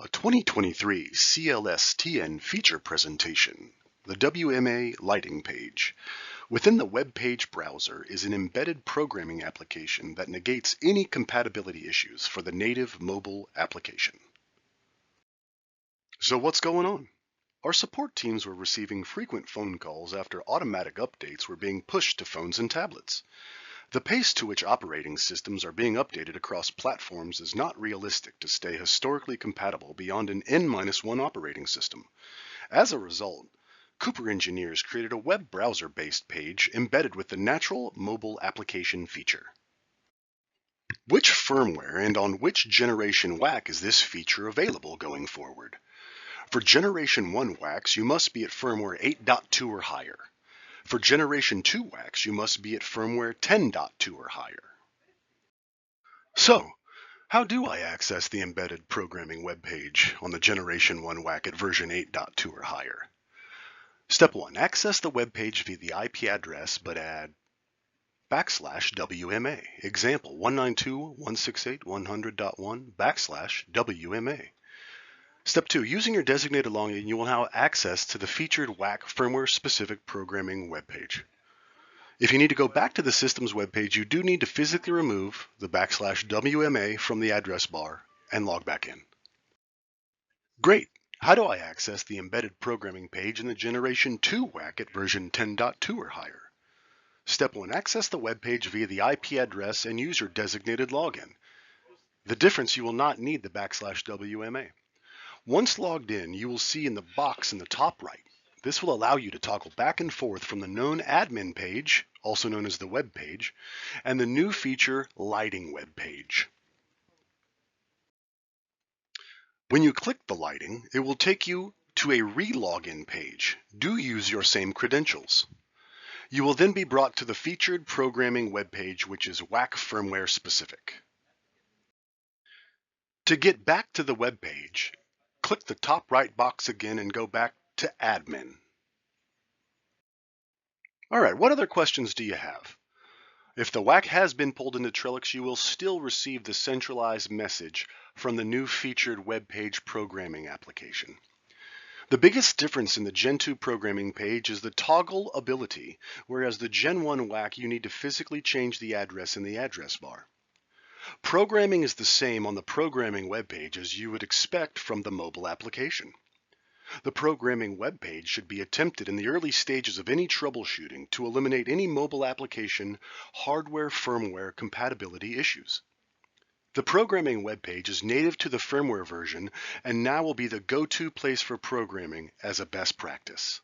A 2023 CLSTN feature presentation, the WMA lighting page. Within the Webpage Browser is an embedded programming application that negates any compatibility issues for the native mobile application. So what's going on? Our support teams were receiving frequent phone calls after automatic updates were being pushed to phones and tablets. The pace to which operating systems are being updated across platforms is not realistic to stay historically compatible beyond an N-1 operating system. As a result, Cooper engineers created a web browser-based page embedded with the natural mobile application feature. Which firmware and on which generation WAC is this feature available going forward? For Generation 1 WACs, you must be at firmware 8.2 or higher. For Generation 2 WACs, you must be at firmware 10.2 or higher. So, how do I access the embedded programming web page on the Generation 1 WAC at version 8.2 or higher? Step 1. Access the web page via the IP address, but add \WMA. Example 192.168.100.1 \WMA. Step 2. Using your designated login, you will now have access to the featured WAC firmware-specific programming web page. If you need to go back to the system's web page, you do need to physically remove the \WMA from the address bar and log back in. Great! How do I access the embedded programming page in the Generation 2 WAC at version 10.2 or higher? Step 1. Access the web page via the IP address and use your designated login. The difference, you will not need the \WMA. Once logged in, you will see in the box in the top right. This will allow you to toggle back and forth from the known admin page, also known as the web page, and the new feature lighting web page. When you click the lighting, it will take you to a re-login page. Do use your same credentials. You will then be brought to the featured programming web page, which is WAC firmware specific. To get back to the web page, click the top right box again and go back to admin. All right, what other questions do you have? If the WAC has been pulled into Trellix, you will still receive the centralized message from the new featured web page programming application. The biggest difference in the Gen 2 programming page is the toggle ability, whereas the Gen 1 WAC you need to physically change the address in the address bar. Programming is the same on the programming web page as you would expect from the mobile application. The programming web page should be attempted in the early stages of any troubleshooting to eliminate any mobile application hardware-firmware compatibility issues. The programming web page is native to the firmware version and now will be the go-to place for programming as a best practice.